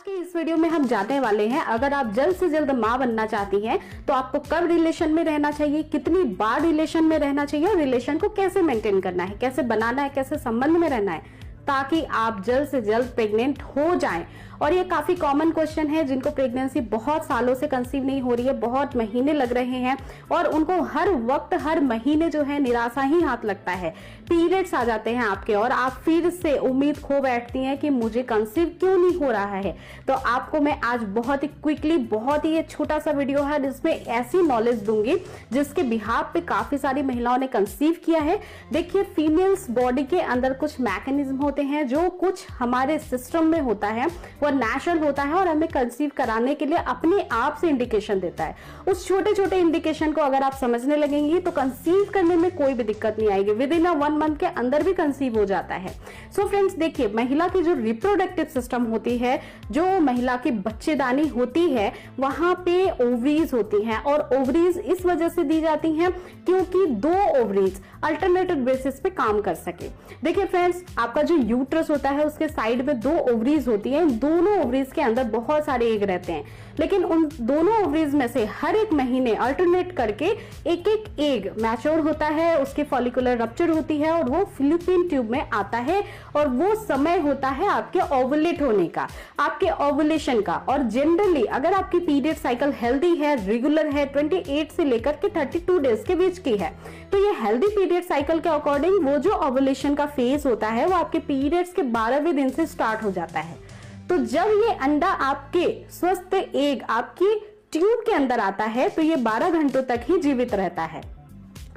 आज के इस वीडियो में हम जानने वाले हैं, अगर आप जल्द से जल्द माँ बनना चाहती हैं तो आपको कब रिलेशन में रहना चाहिए, कितनी बार रिलेशन में रहना चाहिए और रिलेशन को कैसे मेंटेन करना है, कैसे बनाना है, कैसे संबंध में रहना है ताकि आप जल्द से जल्द प्रेग्नेंट हो जाएं। और ये काफी कॉमन क्वेश्चन है जिनको प्रेगनेंसी बहुत सालों से कंसीव नहीं हो रही है, बहुत महीने लग रहे हैं और उनको हर वक्त हर महीने जो है निराशा ही हाथ लगता है, पीरियड्स आ जाते हैं आपके और आप फिर से उम्मीद खो बैठती हैं कि मुझे कंसीव क्यों नहीं हो रहा है। तो आपको मैं आज बहुत ही क्विकली, बहुत ही छोटा सा वीडियो है जिसमें ऐसी नॉलेज दूंगी जिसके बिहाफ पे काफी सारी महिलाओं ने कंसीव किया है। देखिए, फीमेल्स बॉडी के अंदर कुछ मैकेनिज्म होते हैं जो कुछ हमारे सिस्टम में होता है, वो नेचुरल होता है और हमें कंसीव कराने के लिए अपने आप से इंडिकेशन देता है। उस छोटे छोटे इंडिकेशन को अगर आप समझने लगेंगी तो कंसीव करने में कोई भी दिक्कत नहीं आएगी, विद इन 1 मंथ के अंदर भी कंसीव हो जाता है। सो फ्रेंड्स, देखिए, महिला की जो रिप्रोडक्टिव सिस्टम होती है, जो महिला की बच्चेदानी होती है, वहां पे ओवरीज होती हैं और ओवरीज इस वजह से दी जाती हैं क्योंकि 2 ओवरीज अल्टरनेटिव बेसिस पे काम कर सके। देखिए फ्रेंड्स, आपका जो यूट्रस होता है उसके साइड में 2 ओवरीज होती हैं, दोनों ओवरीज के अंदर बहुत सारे एग रहते हैं, लेकिन उन दोनों ओवरीज में से हर एक महीने अल्टरनेट करके एक एक एग मैच्योर होता है, उसकी फॉलिकुलर रप्चर होती है और वो फैलोपियन ट्यूब में आता है और वो समय होता है आपके ओवुलेट होने का, आपके ओवुलेशन का। और जनरली अगर आपकी पीरियड साइकिल हेल्दी है, रेगुलर है, 28 से लेकर के 32 डेज के बीच की है, तो ये हेल्दी पीरियड साइकिल के अकॉर्डिंग वो जो ओवुलेशन का फेज होता है वो आपके पीरियड्स के 12वें दिन से स्टार्ट हो जाता है। तो जब ये अंडा आपके स्वस्थ एग आपकी ट्यूब के अंदर आता है तो ये 12 घंटों तक ही जीवित रहता है।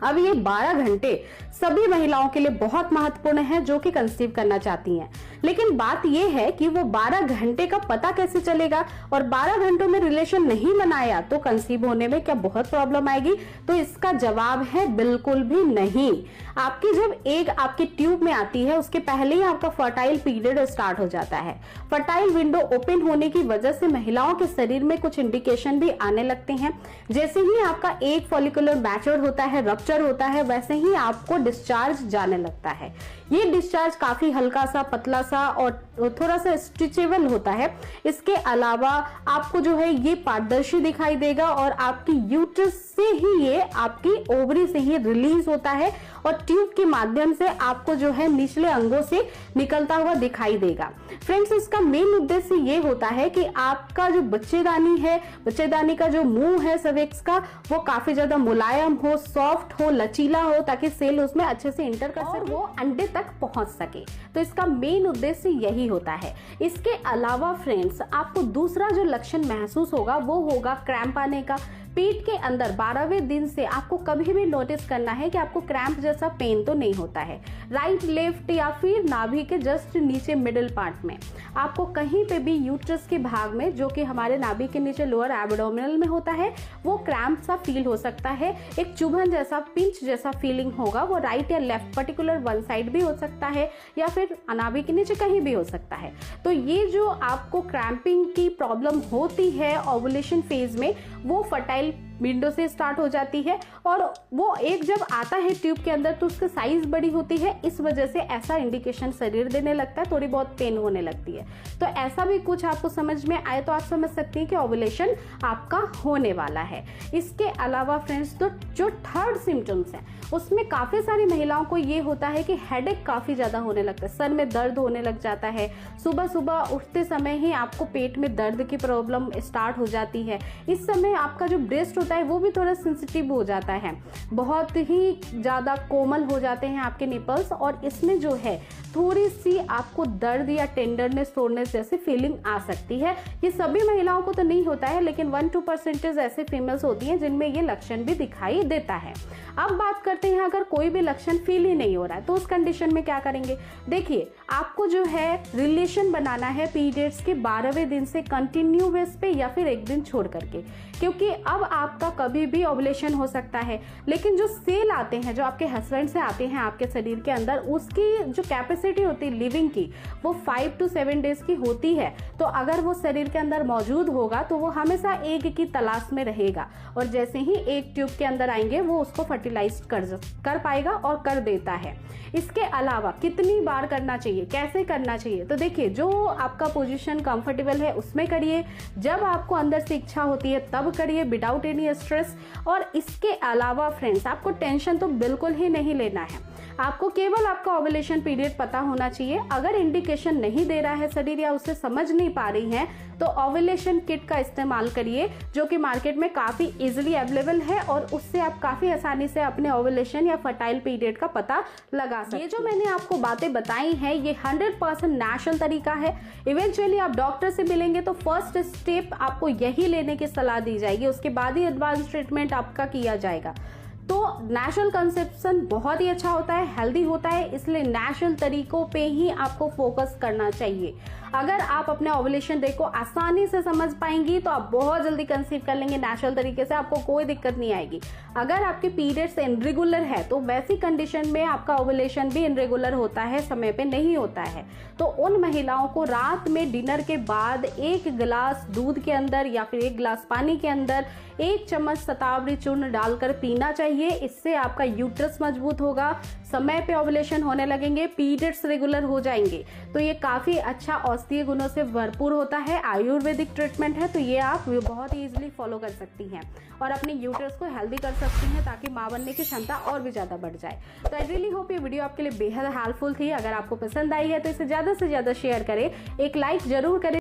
अब ये 12 घंटे सभी महिलाओं के लिए बहुत महत्वपूर्ण है जो कि कंसीव करना चाहती हैं, लेकिन बात यह है कि वो 12 घंटे का पता कैसे चलेगा और 12 घंटों में रिलेशन नहीं बनाया तो कंसीव होने में क्या बहुत प्रॉब्लम आएगी? तो इसका जवाब है बिल्कुल भी नहीं। आपकी जब एग आपके ट्यूब में आती है उसके पहले ही आपका फर्टाइल पीरियड स्टार्ट हो जाता है। फर्टाइल विंडो ओपन होने की वजह से महिलाओं के शरीर में कुछ इंडिकेशन भी आने लगते हैं। जैसे ही आपका एग फॉलिकुलर मैच्योर होता है, रप्चर होता है, वैसे ही आपको डिस्चार्ज जाने लगता है। ये डिस्चार्ज काफी हल्का सा, पतला सा और थोड़ा सा स्ट्रेचेबल होता है। इसके अलावा आपको जो है ये पारदर्शी दिखाई देगा और आपकी यूट्रस से ही ये आपकी ओवरी से ही रिलीज होता है और ट्यूब के माध्यम से आपको जो है निचले अंगों से निकलता हुआ दिखाई देगा। फ्रेंड्स, इसका मेन उद्देश्य ये होता है कि आपका जो बच्चेदानी है, बच्चेदानी का जो मुंह है सर्विक्स का, वो काफी ज्यादा मुलायम हो, सॉफ्ट हो, लचीला हो ताकि सेल उसमें अच्छे से इंटर कर सके और वो अंडे तक पहुंच सके। तो इसका मेन उद्देश्य यही होता है। इसके अलावा फ्रेंड्स, आपको दूसरा जो लक्षण महसूस होगा वो होगा क्रैम्प आने का। पेट के अंदर 12वें दिन से आपको कभी भी नोटिस करना है कि आपको क्रैम्प जैसा पेन तो नहीं होता है। राइट, लेफ्ट या फिर नाभि के जस्ट नीचे मिडिल पार्ट में आपको कहीं पे भी यूट्रस के भाग में, जो कि हमारे नाभि के नीचे लोअर एब्डोमिनल में होता है, वो क्रैम्प सा फील हो सकता है। एक चुभन जैसा, पिंच जैसा फीलिंग होगा, वो राइट या लेफ्ट पर्टिकुलर वन साइड भी हो सकता है या फिर नाभि के नीचे कहीं भी हो सकता है। तो ये जो आपको क्रैम्पिंग की प्रॉब्लम होती है ओवुलेशन फेज में, वो फर्टाइल विंडो से स्टार्ट हो जाती है और वो एक जब आता है ट्यूब के अंदर तो उसकी साइज बड़ी होती है, इस वजह से ऐसा इंडिकेशन शरीर देने लगता है, थोड़ी बहुत पेन होने लगती है। तो ऐसा भी कुछ आपको समझ में आए तो आप समझ सकती हैं कि ओवुलेशन आपका होने वाला है। इसके अलावा फ्रेंड्स, तो जो थर्ड सिम्टम्स हैं उसमें काफी सारी महिलाओं को ये होता है कि हेडेक काफी ज्यादा होने लगता है, सर में दर्द होने लग जाता है, सुबह सुबह उठते समय ही आपको पेट में दर्द की प्रॉब्लम स्टार्ट हो जाती है। इस समय आपका जो ब्रेस्ट होता है वो भी थोड़ा सेंसिटिव हो जाता है, बहुत ही ज्यादा कोमल हो जाते हैं आपके निपल्स और इसमें जो है थोड़ी सी आपको दर्द या टेंडरनेस, सोरनेस जैसी फीलिंग आ सकती है। ये सभी महिलाओं को तो नहीं होता है, लेकिन 1-2% ऐसे फीमेल्स होती हैं जिनमें ये लक्षण भी दिखाई देता है। अब बात करते हैं, अगर कोई भी लक्षण फील ही नहीं हो रहा है तो उस कंडीशन में क्या करेंगे? देखिए, आपको जो है रिलेशन बनाना है पीरियड्स के 12वें दिन से कंटिन्यू बेस पे या फिर एक दिन छोड़ करके, क्योंकि अब आपका कभी भी ओवुलेशन हो सकता है, लेकिन जो सेल आते हैं, जो आपके हस्बैंड से आते हैं आपके शरीर के अंदर, उसकी जो कैपेसिटी होती है लिविंग की वो 5 to 7 डेज की होती है। तो अगर वो शरीर के अंदर मौजूद होगा तो वो हमेशा एग की तलाश में रहेगा और जैसे ही एग ट्यूब के अंदर आएंगे वो उसको फर्टिलाइज कर पाएगा और कर देता है। इसके अलावा कितनी बार करना चाहिए, चाहिए, कैसे करना चाहिए। तो देखिए, जो आपका पोजीशन कंफर्टेबल है उसमें करिए, जब आपको अंदर से इच्छा होती है तब करिए, विदाउट एनी स्ट्रेस। और इसके अलावा फ्रेंड्स, आपको टेंशन तो बिल्कुल ही नहीं लेना है। आपको केवल आपका ओव्यूलेशन पीरियड पता होना चाहिए। अगर इंडिकेशन नहीं दे रहा है शरीर या उसे समझ नहीं पा रही हैं, तो ओव्यूलेशन किट का इस्तेमाल करिए, जो कि मार्केट में काफी इजीली अवेलेबल है, और उससे आप काफी आसानी से अपने ओव्यूलेशन या फर्टाइल पीरियड का पता लगा सकते हैं। ये जो मैंने आपको बातें बताई हैं, ये 100% नेचुरल तरीका है। इवेंचुअली आप डॉक्टर से मिलेंगे तो फर्स्ट स्टेप आपको यही लेने की सलाह दी जाएगी, उसके बाद ही एडवांस ट्रीटमेंट आपका किया जाएगा। तो नेचुरल कंसेप्शन बहुत ही अच्छा होता है, हेल्दी होता है, इसलिए नेचुरल तरीकों पे ही आपको फोकस करना चाहिए। अगर आप अपने ओव्यूलेशन डे को आसानी से समझ पाएंगी तो आप बहुत जल्दी कंसीव कर लेंगे नेचुरल तरीके से, आपको कोई दिक्कत नहीं आएगी। अगर आपके पीरियड्स इनरेगुलर है तो वैसी कंडीशन में आपका ओव्यूलेशन भी इनरेगुलर होता है, समय पे नहीं होता है। तो उन महिलाओं को रात में डिनर के बाद 1 गिलास दूध के अंदर या फिर 1 गिलास पानी के अंदर 1 चम्मच शतावरी चूर्ण डालकर पीना चाहिए। इससे आपका यूट्रस मजबूत होगा, समय पे ओव्यूलेशन होने लगेंगे, पीरियड्स रेगुलर हो जाएंगे। तो ये काफी अच्छा औषधीय गुणों से भरपूर होता है, आयुर्वेदिक ट्रीटमेंट है, तो ये आप बहुत ही इजीली फॉलो कर सकती हैं और अपने यूट्रस को हेल्दी कर सकती हैं, ताकि मां बनने की क्षमता और भी ज्यादा बढ़ जाए। तो आई रियली होप ये वीडियो आपके लिए बेहद हेल्पफुल थी। अगर आपको पसंद आई है तो इसे ज्यादा से ज्यादा शेयर करें, एक लाइक जरूर करें।